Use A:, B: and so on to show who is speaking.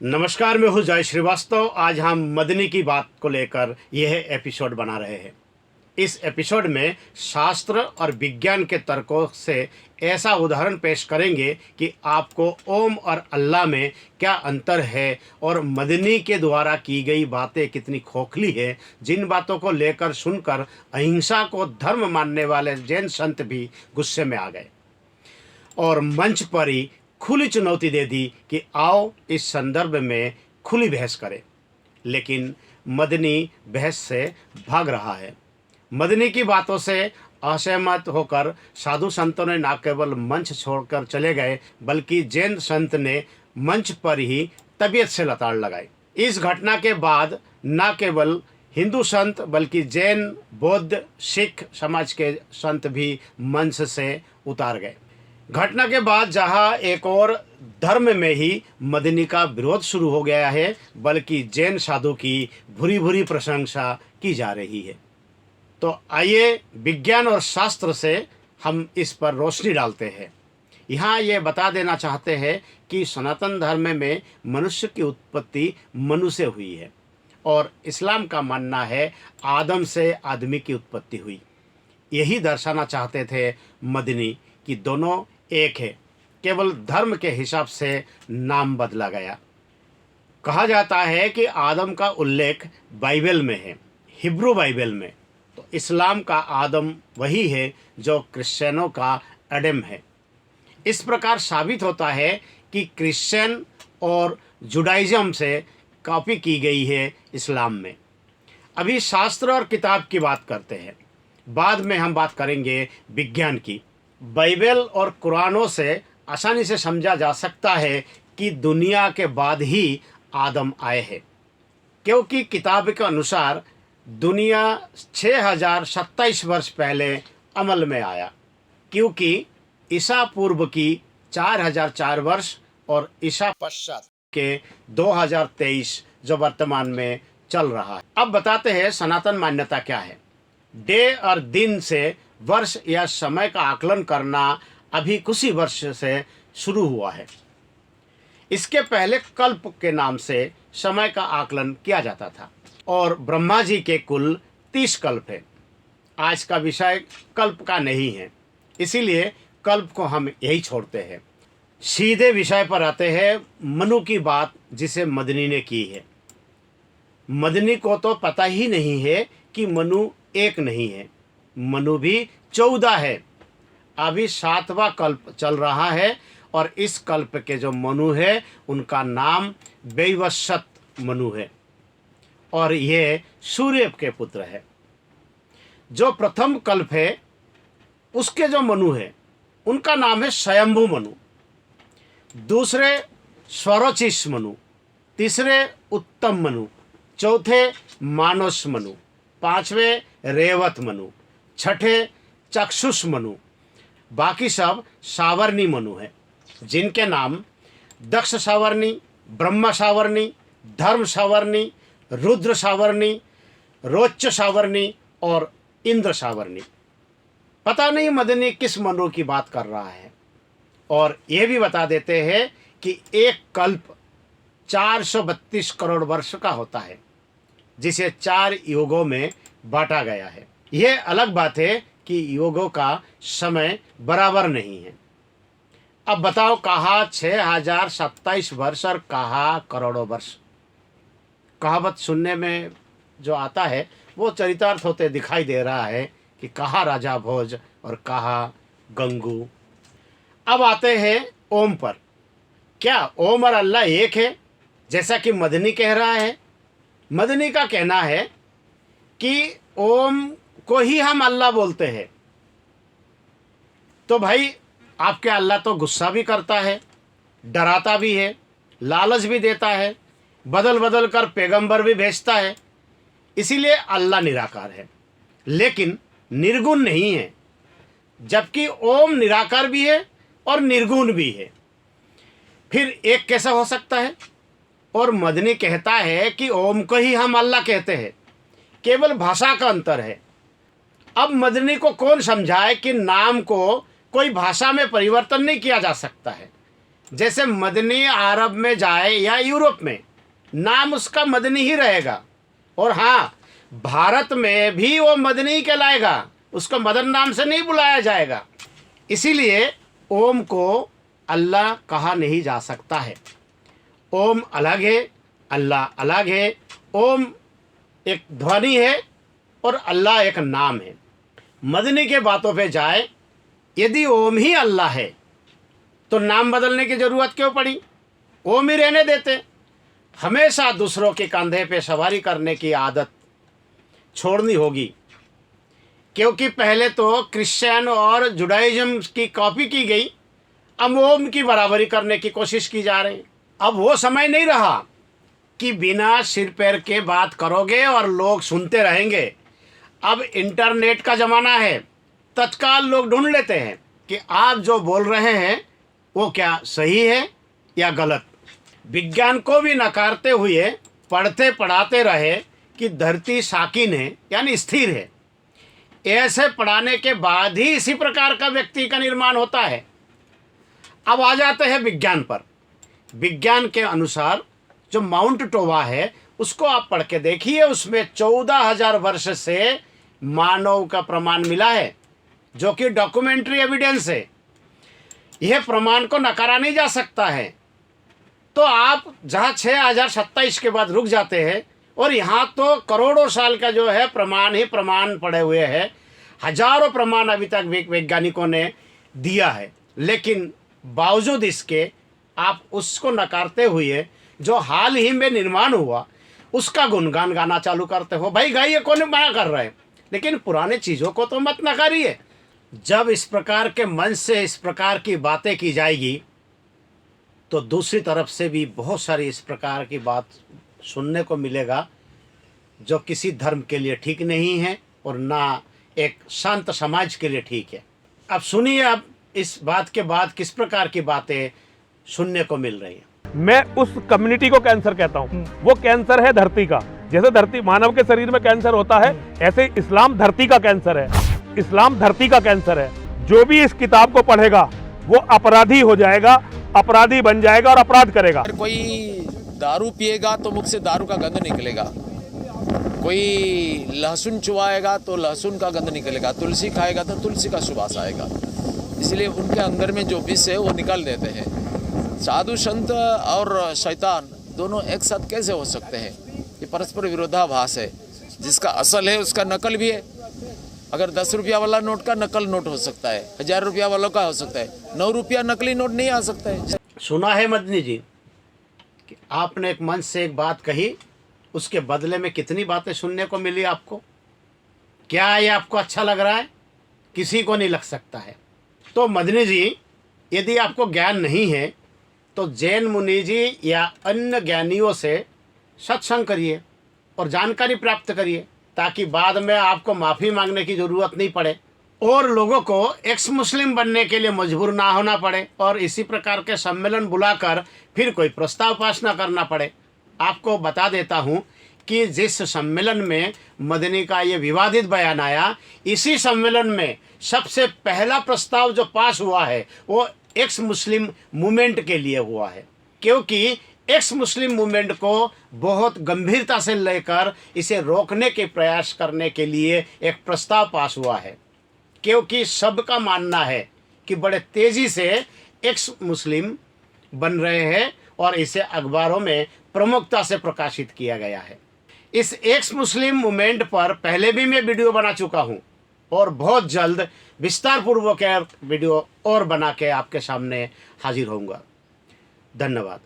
A: नमस्कार, मैं हूँ जय श्रीवास्तव। आज हम मदनी की बात को लेकर यह एपिसोड बना रहे हैं। इस एपिसोड में शास्त्र और विज्ञान के तर्कों से ऐसा उदाहरण पेश करेंगे कि आपको ओम और अल्लाह में क्या अंतर है और मदनी के द्वारा की गई बातें कितनी खोखली है, जिन बातों को लेकर सुनकर अहिंसा को धर्म मानने वाले जैन संत भी गुस्से में आ गए और मंच पर ही खुली चुनौती दे दी कि आओ इस संदर्भ में खुली बहस करें। लेकिन मदनी बहस से भाग रहा है। मदनी की बातों से असहमत होकर साधु संतों ने न केवल मंच छोड़कर चले गए, बल्कि जैन संत ने मंच पर ही तबीयत से लताड़ लगाई। इस घटना के बाद न केवल हिंदू संत बल्कि जैन, बौद्ध, सिख समाज के संत भी मंच से उतार गए। घटना के बाद जहां एक और धर्म में ही मदनी का विरोध शुरू हो गया है, बल्कि जैन साधु की भूरी भूरी प्रशंसा की जा रही है। तो आइए विज्ञान और शास्त्र से हम इस पर रोशनी डालते हैं। यहाँ ये बता देना चाहते हैं कि सनातन धर्म में मनुष्य की उत्पत्ति मनु से हुई है और इस्लाम का मानना है आदम से आदमी की उत्पत्ति हुई। यही दर्शाना चाहते थे मदनी कि दोनों एक है, केवल धर्म के हिसाब से नाम बदला गया। कहा जाता है कि आदम का उल्लेख बाइबल में है, हिब्रू बाइबल में। तो इस्लाम का आदम वही है जो क्रिश्चियनों का एडम है। इस प्रकार साबित होता है कि क्रिश्चियन और जुडाइज़म से कॉपी की गई है इस्लाम में। अभी शास्त्र और किताब की बात करते हैं, बाद में हम बात करेंगे विज्ञान की। बाइबल और कुरानों से आसानी से समझा जा सकता है कि दुनिया के बाद ही आदम आए हैं, क्योंकि किताब के अनुसार दुनिया 6027 वर्ष पहले अमल में आया, क्योंकि ईसा पूर्व की 4004 वर्ष और ईसा पश्चात के 2023 जो वर्तमान में चल रहा है। अब बताते हैं सनातन मान्यता क्या है। डे और दिन से वर्ष या समय का आकलन करना अभी कुछ ही वर्ष से शुरू हुआ है। इसके पहले कल्प के नाम से समय का आकलन किया जाता था और ब्रह्मा जी के कुल 30 कल्प है। आज का विषय कल्प का नहीं है, इसीलिए कल्प को हम यही छोड़ते हैं। सीधे विषय पर आते हैं, मनु की बात जिसे मदनी ने की है। मदनी को तो पता ही नहीं है कि मनु एक नहीं है, मनु भी 14 है। अभी 7वां कल्प चल रहा है और इस कल्प के जो मनु है उनका नाम वैवस्वत मनु है और ये सूर्य के पुत्र है। जो प्रथम कल्प है उसके जो मनु है उनका नाम है स्वयंभू मनु, दूसरे स्वरोचिष मनु, तीसरे उत्तम मनु, चौथे मानस मनु, पांचवें रेवत मनु, छठे चक्षुष मनु, बाकी सब सावर्णी मनु है, जिनके नाम दक्ष सावर्णी, ब्रह्म सावर्णी, धर्म सावर्णी, रुद्र सावर्णी, रोच्च सावर्णी और इंद्र सावर्णी। पता नहीं मदनी किस मनु की बात कर रहा है। और यह भी बता देते हैं कि एक कल्प 432 करोड़ वर्ष का होता है, जिसे 4 युगों में बांटा गया है। यह अलग बात है कि युगों का समय बराबर नहीं है। अब बताओ, कहा 6027 वर्ष और कहा करोड़ों वर्ष। कहावत सुनने में जो आता है वो चरितार्थ होते दिखाई दे रहा है कि कहा राजा भोज और कहा गंगू। अब आते हैं ओम पर। क्या ओम और अल्लाह एक है जैसा कि मदनी कह रहा है? मदनी का कहना है कि ओम को ही हम अल्लाह बोलते हैं। तो भाई आपके अल्लाह तो गुस्सा भी करता है, डराता भी है, लालच भी देता है, बदल बदल कर पैगंबर भी भेजता है। इसीलिए अल्लाह निराकार है, लेकिन निर्गुण नहीं है। जबकि ओम निराकार भी है और निर्गुण भी है, फिर एक कैसा हो सकता है? और मदनी कहता है कि ओम को ही हम अल्लाह कहते हैं, केवल भाषा का अंतर है। अब मदनी को कौन समझाए कि नाम को कोई भाषा में परिवर्तन नहीं किया जा सकता है। जैसे मदनी अरब में जाए या यूरोप में, नाम उसका मदनी ही रहेगा। और हाँ, भारत में भी वो मदनी कहलाएगा, उसको मदन नाम से नहीं बुलाया जाएगा। इसीलिए ओम को अल्लाह कहा नहीं जा सकता है। ओम अलग है, अल्लाह अलग है। ओम एक ध्वनि है और अल्लाह एक नाम है। मदनी के बातों पे जाए, यदि ओम ही अल्लाह है तो नाम बदलने की ज़रूरत क्यों पड़ी? ओम ही रहने देते। हमेशा दूसरों के कंधे पे सवारी करने की आदत छोड़नी होगी, क्योंकि पहले तो क्रिश्चियन और जुडाइज़म की कॉपी की गई, अब ओम की बराबरी करने की कोशिश की जा रही। अब वो समय नहीं रहा कि बिना सिर पैर के बात करोगे और लोग सुनते रहेंगे। अब इंटरनेट का ज़माना है, तत्काल लोग ढूंढ लेते हैं कि आप जो बोल रहे हैं वो क्या सही है या गलत। विज्ञान को भी नकारते हुए पढ़ते पढ़ाते रहे कि धरती साकिन है, यानी स्थिर है। ऐसे पढ़ाने के बाद ही इसी प्रकार का व्यक्ति का निर्माण होता है। अब आ जाते हैं विज्ञान पर। विज्ञान के अनुसार जो माउंट टोबा है उसको आप पढ़ के देखिए, उसमें 14,000 वर्ष से मानव का प्रमाण मिला है, जो कि डॉक्यूमेंट्री एविडेंस है। यह प्रमाण को नकारा नहीं जा सकता है। तो आप जहाँ 6027 के बाद रुक जाते हैं, और यहाँ तो करोड़ों साल का जो है प्रमाण ही प्रमाण पड़े हुए हैं। हजारों प्रमाण अभी तक वैज्ञानिकों ने दिया है, लेकिन बावजूद इसके आप उसको नकारते हुए जो हाल ही में निर्माण हुआ उसका गुणगान गाना चालू करते हो। भाई गाइए, कौन मना कर रहे हैं, लेकिन पुराने चीज़ों को तो मत नकारिए। जब इस प्रकार के मन से इस प्रकार की बातें की जाएगी तो दूसरी तरफ से भी बहुत सारी इस प्रकार की बात सुनने को मिलेगा, जो किसी धर्म के लिए ठीक नहीं है और ना एक शांत समाज के लिए ठीक है। अब सुनिए, अब इस बात के बाद किस प्रकार की बातें सुनने को मिल रही हैं।
B: मैं उस कम्युनिटी को कैंसर कहता हूँ। वो कैंसर है धरती का। जैसे धरती मानव के शरीर में कैंसर होता है, ऐसे इस्लाम धरती का कैंसर है। इस्लाम धरती का कैंसर है। जो भी इस किताब को पढ़ेगा वो अपराधी हो जाएगा, अपराधी बन जाएगा और अपराध करेगा।
C: कोई दारू पिएगा तो मुख से दारू का गंध निकलेगा, कोई लहसुन चुवाएगा तो लहसुन का गंध निकलेगा, तुलसी खाएगा तो तुलसी का सुवास आएगा। इसलिए उनके अंदर में जो विष है वो निकाल देते हैं। साधु संत और शैतान दोनों एक साथ कैसे हो सकते हैं? ये परस्पर विरोधाभास है। जिसका असल है उसका नकल भी है। अगर 10 रुपया वाला नोट का नकल नोट हो सकता है, 1000 रुपया वालों का हो सकता है, 9 रुपया नकली नोट नहीं आ सकता है।
A: सुना है मदनी जी कि आपने एक मंच से एक बात कही, उसके बदले में कितनी बातें सुनने को मिली आपको। क्या ये आपको अच्छा लग रहा है? किसी को नहीं लग सकता है। तो मदनी जी, यदि आपको ज्ञान नहीं है तो जैन मुनि जी या अन्य ज्ञानियों से सत्संग करिए और जानकारी प्राप्त करिए, ताकि बाद में आपको माफ़ी मांगने की ज़रूरत नहीं पड़े और लोगों को एक्स मुस्लिम बनने के लिए मजबूर ना होना पड़े और इसी प्रकार के सम्मेलन बुलाकर फिर कोई प्रस्ताव पास ना करना पड़े। आपको बता देता हूँ कि जिस सम्मेलन में मदनी का ये विवादित बयान आया, इसी सम्मेलन में सबसे पहला प्रस्ताव जो पास हुआ है वो एक्स मुस्लिम मूवमेंट के लिए हुआ है, क्योंकि एक्स मुस्लिम मूवमेंट को बहुत गंभीरता से लेकर इसे रोकने के प्रयास करने के लिए एक प्रस्ताव पास हुआ है। क्योंकि सबका मानना है कि बड़े तेज़ी से एक्स मुस्लिम बन रहे हैं और इसे अखबारों में प्रमुखता से प्रकाशित किया गया है। इस एक्स मुस्लिम मूवमेंट पर पहले भी मैं वीडियो बना चुका हूँ और बहुत जल्द विस्तार पूर्वक वीडियो और बना के आपके सामने हाजिर होऊंगा। धन्यवाद।